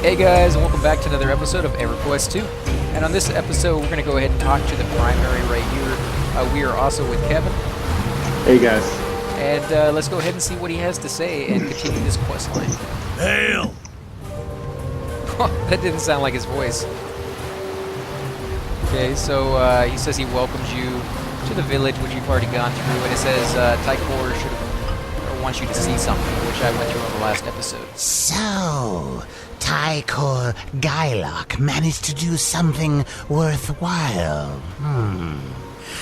Hey guys, and welcome back to another episode of EverQuest 2. And on this episode, we're going to go ahead and talk to the primary right here. We are also with Kevin. Hey guys. And let's go ahead and see what he has to say and continue this quest line. Hail! That didn't sound like his voice. Okay, so he says he welcomes you to the village, which you've already gone through, and it says Tychor wants you to see something, which I went through on the last episode. So, Tychor Gylok managed to do something worthwhile.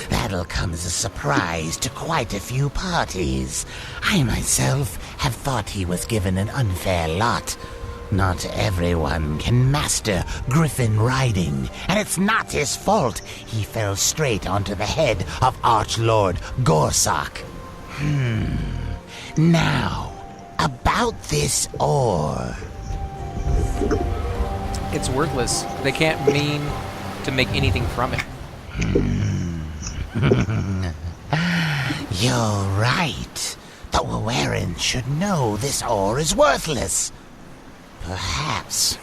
That'll come as a surprise to quite a few parties. I myself have thought he was given an unfair lot. Not everyone can master griffin riding, and it's not his fault he fell straight onto the head of Archlord Gorsak. Now, about this ore. It's worthless. They can't mean to make anything from it. You're right. The Haoaeran should know this ore is worthless. Perhaps.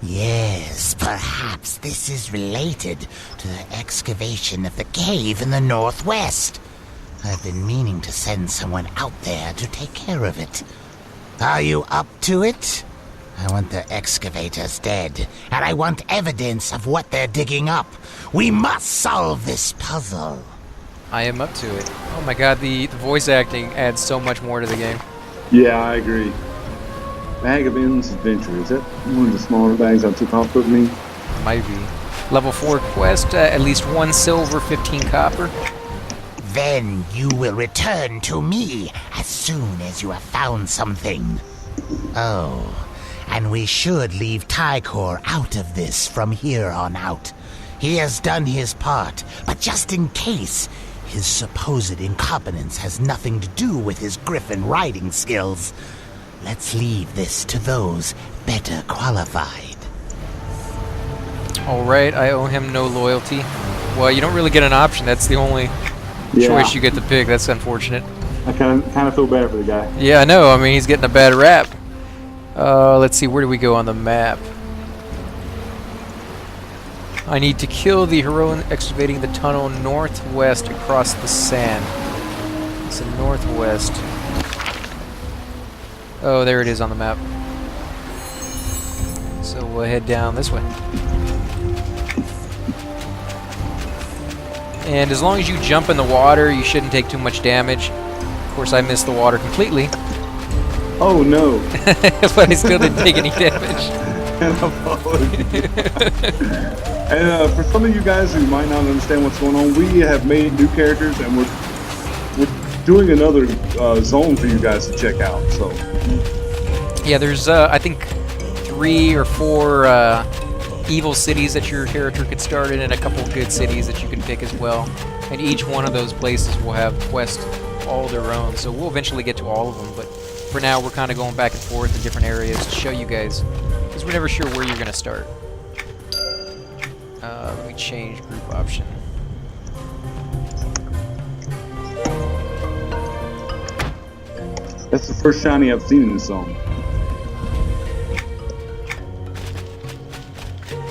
Yes, perhaps this is related to the excavation of the cave in the northwest. I've been meaning to send someone out there to take care of it. Are you up to it? I want the excavators dead, and I want evidence of what they're digging up. We must solve this puzzle. I am up to it. Oh my god, the voice acting adds so much more to the game. Yeah, I agree. Bag of Endless Adventure. Is that one of the smaller bags I took off with me? Might be. Level 4 quest, at least 1 silver, 15 copper. Then you will return to me as soon as you have found something. Oh, and we should leave Tychor out of this from here on out. He has done his part, but just in case, his supposed incompetence has nothing to do with his griffin riding skills. Let's leave this to those better qualified. Alright, I owe him no loyalty. Well, you don't really get an option. That's the only choice you get to pick. That's unfortunate. I kind of feel bad for the guy. Yeah, I know. I mean, he's getting a bad rap. Let's see. Where do we go on the map? I need to kill the Haoaeran excavating the tunnel northwest across the sand. It's the northwest. Oh, there it is on the map. So we'll head down this way. And as long as you jump in the water, you shouldn't take too much damage. Of course, I missed the water completely. Oh no! But I still didn't take any damage. And for some of you guys who might not understand what's going on, we have made new characters, and we're doing another zone for you guys to check out. So yeah, there's I think 3 or 4 evil cities that your character could start in, and a couple of good cities that you can pick as well. And each one of those places will have quests all their own. So we'll eventually get to all of them, but for now we're kind of going back and forth in different areas to show you guys, because we're never sure where you're going to start. Let me change group option. that's the first shiny I've seen in this zone.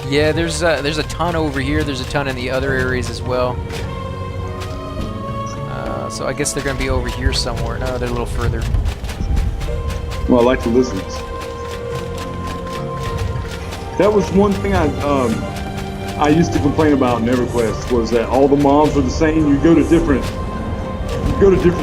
Yeah, there's a ton over here. There's a ton in the other areas as well. So I guess they're going to be over here somewhere. No, they're a little further. Well, I like the lizards. That was one thing I used to complain about in EverQuest, was that all the mobs were the same. You go to different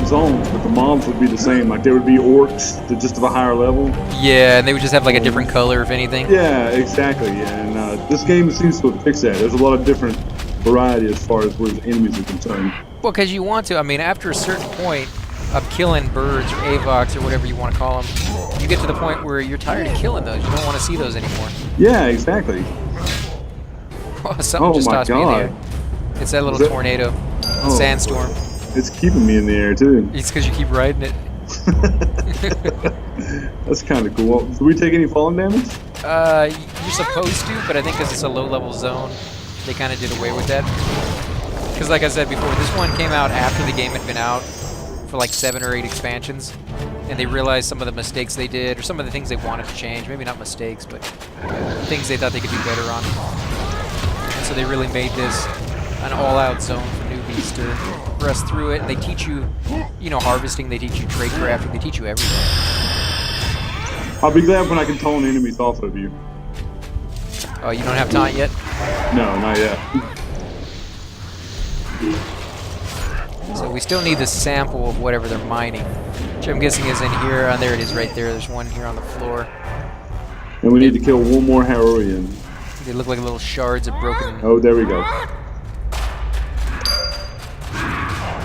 zones, but the mobs would be the same. Like there would be orcs that just of a higher level. Yeah, and they would just have like a different color, if anything. Yeah, exactly. Yeah, and this game seems to fix that. There's a lot of different variety as far as where the enemies are concerned. Well, because you want to. I mean, after a certain point of killing birds or avocs or whatever you want to call them, you get to the point where you're tired of killing those. You don't want to see those anymore. Yeah, exactly. Something just tossed me in the air. It's that little tornado, sandstorm. It's keeping me in the air too. It's because you keep riding it. That's kind of cool. Do we take any falling damage? You're supposed to, but I think because it's a low-level zone, they kind of did away with that. Because like I said before, this one came out after the game had been out, for like 7 or 8 expansions, and they realized some of the mistakes they did, or some of the things they wanted to change. Maybe not mistakes, but things they thought they could do better on. And so they really made this an all-out zone for newbies to rest through it. And they teach you, you know, harvesting. They teach you trade crafting. They teach you everything. I'll be glad when I can taunt enemies off of you. Oh, you don't have taunt yet? No, not yet. So we still need the sample of whatever they're mining, which I'm guessing is in here. Oh, there it is right there. There's one here on the floor. And we need to kill one more Haoaeran. They look like little shards of broken... Oh, there we go.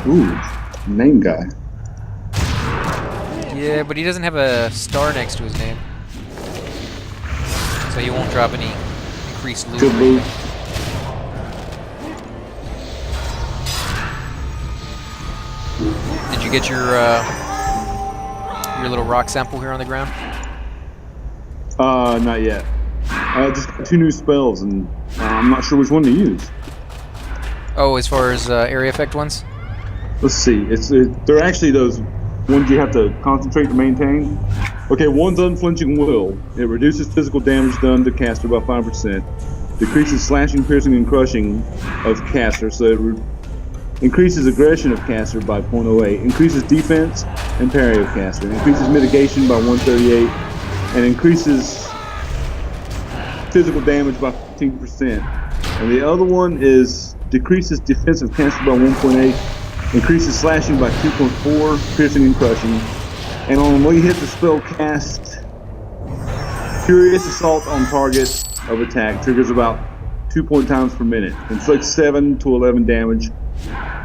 Ooh, name guy. Yeah, but he doesn't have a star next to his name. So he won't drop any increased loot. Good loot. Did you get your little rock sample here on the ground? Not yet. I just got 2 new spells, and I'm not sure which one to use. Oh, as far as area effect ones? Let's see. They're actually those ones you have to concentrate to maintain. Okay, one's Unflinching Will. It reduces physical damage done to caster by 5%. Decreases slashing, piercing, and crushing of caster, so it increases aggression of caster by 0.08. Increases defense and parry of caster. Increases mitigation by 138. And increases physical damage by 15%. And the other one is decreases defensive caster by 1.8. Increases slashing by 2.4, piercing and crushing. And on when you hit the spell cast, Furious Assault on target of attack triggers about 2 times per minute. Inflicts 7 to 11 damage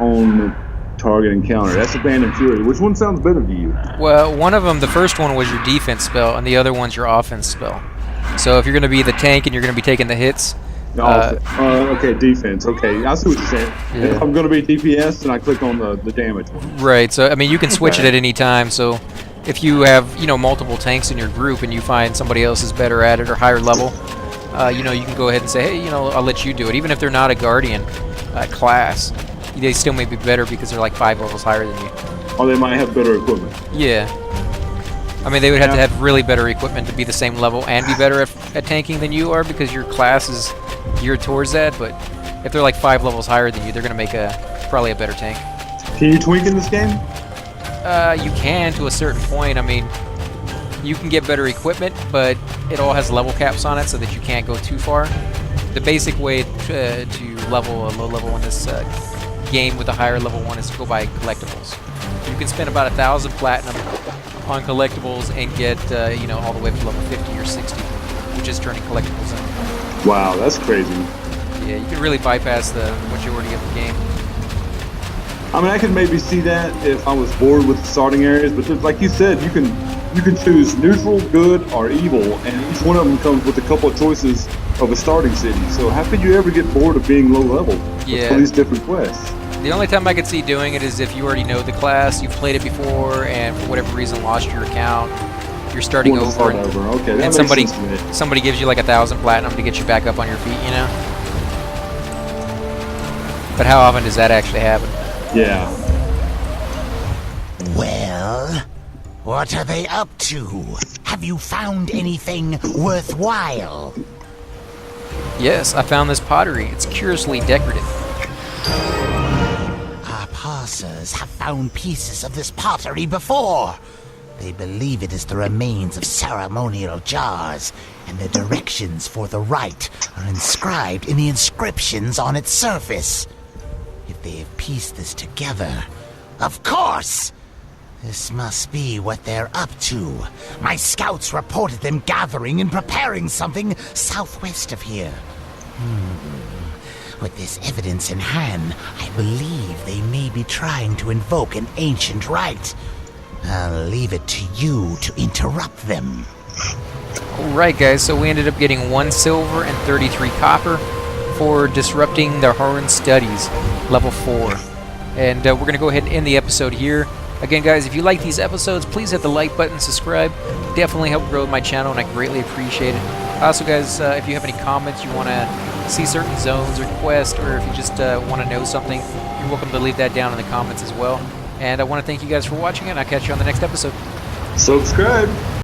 on the target encounter. That's Abandoned Fury. Which one sounds better to you? Well, one of them, the first one was your defense spell, and the other one's your offense spell. So if you're going to be the tank and you're going to be taking the hits... okay, defense. Okay, I see what you're saying. Yeah. If I'm going to be DPS, then I click on the damage one. Right, so I mean you can switch it at any time, so if you have, you know, multiple tanks in your group and you find somebody else is better at it or higher level, you know, you can go ahead and say, hey, you know, I'll let you do it. Even if they're not a Guardian class, they still may be better because they're like 5 levels higher than you. Or they might have better equipment. Yeah. I mean, they would have to have really better equipment to be the same level and be better at tanking than you are because your class is geared towards that, but if they're like 5 levels higher than you, they're going to make probably a better tank. Can you tweak in this game? You can to a certain point. I mean, you can get better equipment, but it all has level caps on it so that you can't go too far. The basic way to level a low level in this game with a higher level one is to go by collectibles. You can spend about 1,000 platinum on collectibles and get you know, all the way to level 50 or 60, which is turning collectibles in. Wow, that's crazy. Yeah, you can really bypass the majority of the game. I mean, I could maybe see that if I was bored with the starting areas, but just like you said, you can choose neutral, good, or evil, and each one of them comes with a couple of choices of a starting city. So how could you ever get bored of being low level with all these different quests? The only time I could see doing it is if you already know the class, you've played it before, and for whatever reason lost your account. You're starting over, okay, and somebody gives you like 1,000 platinum to get you back up on your feet, you know. But how often does that actually happen? Yeah. Well, what are they up to? Have you found anything worthwhile? Yes, I found this pottery. It's curiously decorative. Our parsers have found pieces of this pottery before. They believe it is the remains of ceremonial jars, and the directions for the rite are inscribed in the inscriptions on its surface. If they have pieced this together, of course! This must be what they're up to. My scouts reported them gathering and preparing something southwest of here. With this evidence in hand, I believe they may be trying to invoke an ancient rite. I'll leave it to you to interrupt them. Alright guys, so we ended up getting 1 silver and 33 copper for disrupting the Haoaeran studies, level 4. And we're going to go ahead and end the episode here. Again guys, if you like these episodes, please hit the like button, subscribe. Definitely help grow my channel and I greatly appreciate it. Also guys, if you have any comments, you want to see certain zones or quests, or if you just want to know something, you're welcome to leave that down in the comments as well. And I want to thank you guys for watching it, and I'll catch you on the next episode. Subscribe.